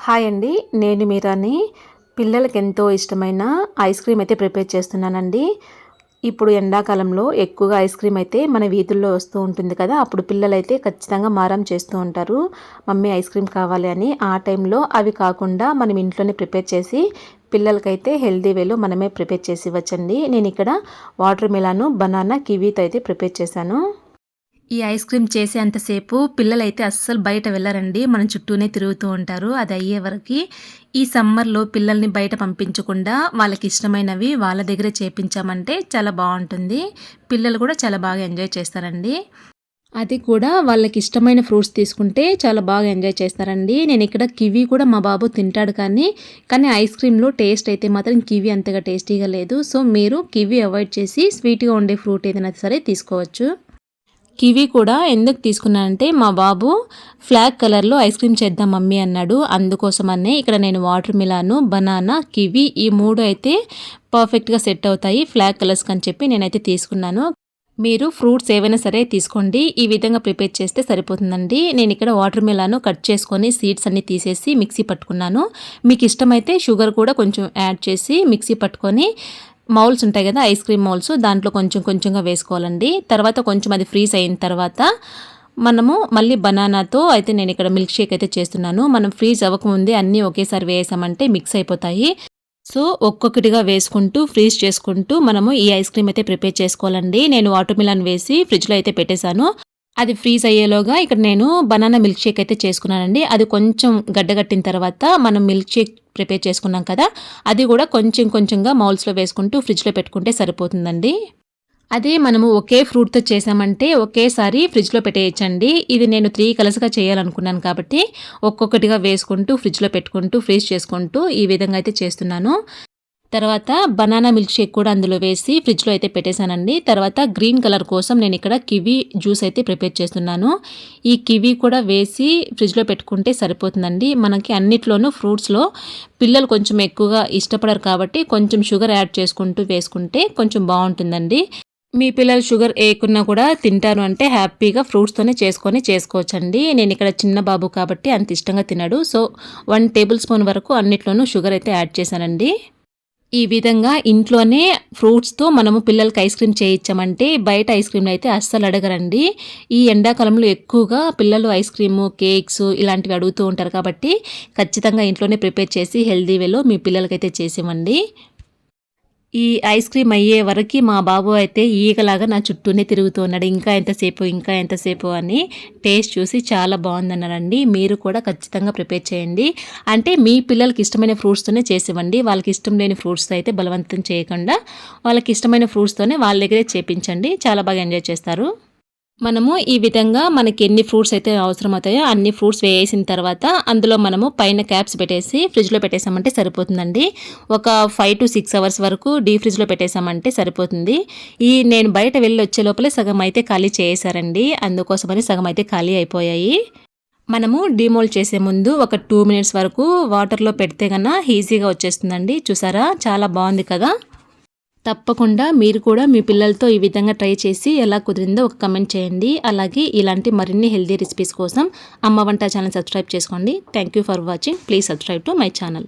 Hi అండి, నేను మీరాని. పిల్లలకి ఎంతో ఇష్టమైన ఐస్ క్రీమ్ అయితే ప్రిపేర్ చేస్తున్నానండి. ఇప్పుడు ఎండాకాలంలో ఎక్కువగా ఐస్ క్రీమ్ అయితే మన వీధుల్లో వస్తూ ఉంటుంది కదా. అప్పుడు పిల్లలైతే ఖచ్చితంగా మారం చేస్తూ ఉంటారు, మమ్మీ ఐస్ క్రీమ్ కావాలి అని. ఆ టైంలో అవి కాకుండా మనం ఇంట్లోనే ప్రిపేర్ చేసి పిల్లలకైతే హెల్దీ వేలో మనమే ప్రిపేర్ చేసి ఇవ్వచ్చండి. నేను ఇక్కడ వాటర్ మిలాను, బనానా, కివీతో అయితే ప్రిపేర్ చేశాను. ఈ ఐస్ క్రీమ్ చేసేంతసేపు పిల్లలైతే అస్సలు బయట వెళ్ళరండి. మన చుట్టూనే తిరుగుతూ ఉంటారు. అది అయ్యే వరకు ఈ సమ్మర్లో పిల్లల్ని బయట పంపించకుండా వాళ్ళకి ఇష్టమైనవి వాళ్ళ దగ్గరే చేపించామంటే చాలా బాగుంటుంది. పిల్లలు కూడా చాలా బాగా ఎంజాయ్ చేస్తారండి. అది కూడా వాళ్ళకి ఇష్టమైన ఫ్రూట్స్ తీసుకుంటే చాలా బాగా ఎంజాయ్ చేస్తారండి. నేను ఇక్కడ కివీ కూడా మా బాబు తింటాడు, కానీ ఐస్ క్రీమ్లో టేస్ట్ అయితే మాత్రం కివీ అంతగా టేస్టీగా లేదు. సో మీరు కివీ అవాయిడ్ చేసి స్వీట్గా ఉండే ఫ్రూట్ ఏదైనా సరే తీసుకోవచ్చు. కివీ కూడా ఎందుకు తీసుకున్నానంటే మా బాబు ఫ్లాగ్ కలర్లో ఐస్ క్రీమ్ చేద్దాం మమ్మీ అన్నాడు. అందుకోసమనే ఇక్కడ నేను వాటర్ మిలాను, బనానా, కివీ ఈ మూడు అయితే పర్ఫెక్ట్గా సెట్ అవుతాయి ఫ్లాగ్ కలర్స్ అని చెప్పి నేనైతే తీసుకున్నాను. మీరు ఫ్రూట్స్ ఏవైనా సరే తీసుకోండి, ఈ విధంగా ప్రిపేర్ చేస్తే సరిపోతుందండి. నేను ఇక్కడ వాటర్ మిలాను కట్ చేసుకొని సీడ్స్ అన్ని తీసేసి మిక్సీ పట్టుకున్నాను. మీకు ఇష్టమైతే షుగర్ కూడా కొంచెం యాడ్ చేసి మిక్సీ పట్టుకొని మౌల్స్ ఉంటాయి కదా, ఐస్ క్రీమ్ మౌల్స్, దాంట్లో కొంచెం కొంచెంగా వేసుకోవాలండి. తర్వాత కొంచెం అది ఫ్రీజ్ అయిన తర్వాత మనము మళ్ళీ బనానాతో అయితే నేను ఇక్కడ మిల్క్ షేక్ అయితే చేస్తున్నాను. మనం ఫ్రీజ్ అవ్వకముందే అన్నీ ఒకేసారి వేసామంటే మిక్స్ అయిపోతాయి. సో ఒక్కొక్కటిగా వేసుకుంటూ ఫ్రీజ్ చేసుకుంటూ మనము ఈ ఐస్ క్రీమ్ అయితే ప్రిపేర్ చేసుకోవాలండి. నేను వాటర్ మిలాన్ వేసి ఫ్రిడ్జ్లో అయితే పెట్టేశాను. అది ఫ్రీజ్ అయ్యేలోగా ఇక్కడ నేను బనానా మిల్క్ షేక్ అయితే చేసుకున్నానండి. అది కొంచెం గడ్డగట్టిన తర్వాత మనం మిల్క్ షేక్ ప్రిపేర్ చేసుకున్నాం కదా, అది కూడా కొంచెం కొంచెంగా మౌల్స్లో వేసుకుంటూ ఫ్రిడ్జ్లో పెట్టుకుంటే సరిపోతుందండి. అదే మనము ఒకే ఫ్రూట్తో చేసామంటే ఒకేసారి ఫ్రిడ్జ్లో పెట్టేయచ్చండి. ఇది నేను 3 కలర్స్గా చేయాలనుకున్నాను కాబట్టి ఒక్కొక్కటిగా వేసుకుంటూ ఫ్రిడ్జ్లో పెట్టుకుంటూ ఫ్రీజ్ చేసుకుంటూ ఈ విధంగా అయితే చేస్తున్నాను. తర్వాత బనానా మిల్క్ షేక్ కూడా అందులో వేసి ఫ్రిడ్జ్లో అయితే పెట్టేశానండి. తర్వాత గ్రీన్ కలర్ కోసం నేను ఇక్కడ కివీ జ్యూస్ అయితే ప్రిపేర్ చేస్తున్నాను. ఈ కివీ కూడా వేసి ఫ్రిడ్జ్లో పెట్టుకుంటే సరిపోతుందండి. మనకి అన్నిట్లోనూ ఫ్రూట్స్లో పిల్లలు కొంచెం ఎక్కువగా ఇష్టపడరు కాబట్టి కొంచెం షుగర్ యాడ్ చేసుకుంటూ వేసుకుంటే కొంచెం బాగుంటుందండి. మీ పిల్లలు షుగర్ వేయకున్నా కూడా తింటారు అంటే హ్యాపీగా ఫ్రూట్స్తోనే చేసుకోవచ్చండి. నేను ఇక్కడ చిన్న బాబు కాబట్టి అంత ఇష్టంగా తినడు. సో 1 టేబుల్ స్పూన్ వరకు అన్నిట్లోనూ షుగర్ అయితే యాడ్ చేశానండి. ఈ విధంగా ఇంట్లోనే ఫ్రూట్స్తో మనము పిల్లలకి ఐస్ క్రీమ్ చేయించామంటే బయట ఐస్ క్రీమ్లు అయితే అస్సలు అడగరండి. ఈ ఎండాకాలంలో ఎక్కువగా పిల్లలు ఐస్ క్రీము, కేక్స్ ఇలాంటివి అడుగుతూ ఉంటారు కాబట్టి ఖచ్చితంగా ఇంట్లోనే ప్రిపేర్ చేసి హెల్దీ వేలో మీ పిల్లలకైతే చేసివ్వండి. ఈ ఐస్ క్రీమ్ అయ్యే వరకు మా బాబు అయితే ఈగలాగా నా చుట్టూనే తిరుగుతూ ఉన్నాడు. ఇంకా ఎంతసేపు అని. టేస్ట్ చూసి చాలా బాగుందన్నారండి. మీరు కూడా ఖచ్చితంగా ప్రిపేర్ చేయండి. అంటే మీ పిల్లలకి ఇష్టమైన ఫ్రూట్స్తోనే చేసివ్వండి. వాళ్ళకి ఇష్టం లేని ఫ్రూట్స్తో అయితే బలవంతం చేయకుండా వాళ్ళకి ఇష్టమైన ఫ్రూట్స్తోనే వాళ్ళ దగ్గరే చేపించండి. చాలా బాగా ఎంజాయ్ చేస్తారు. మనము ఈ విధంగా మనకి ఎన్ని ఫ్రూట్స్ అయితే అవసరం అవుతాయో అన్ని ఫ్రూట్స్ వేసిన తర్వాత అందులో మనము పైన క్యాప్స్ పెట్టేసి ఫ్రిడ్జ్లో పెట్టేసామంటే సరిపోతుందండి. ఒక 5 to 6 అవర్స్ వరకు డీప్ ఫ్రిడ్జ్లో పెట్టేసామంటే సరిపోతుంది. నేను బయట వెళ్ళి వచ్చే లోపలే సగం అయితే ఖాళీ చేసారండి. అందుకోసమని సగం అయితే ఖాళీ అయిపోయాయి. మనము డీమోల్డ్ చేసే ముందు ఒక 2 minutes వరకు వాటర్లో పెడితే కన్నా ఈజీగా వచ్చేస్తుందండి. చూసారా, చాలా బాగుంది కదా. తప్పకుండా మీరు కూడా మీ పిల్లలతో ఈ విధంగా ట్రై చేసి ఎలా కుదిరిందో ఒక కమెంట్ చేయండి. అలాగే ఇలాంటి మరిన్ని హెల్దీ రెసిపీస్ కోసం అమ్మ వంట ఛానల్ సబ్స్క్రైబ్ చేసుకోండి. Thank you for watching. Please subscribe to my channel.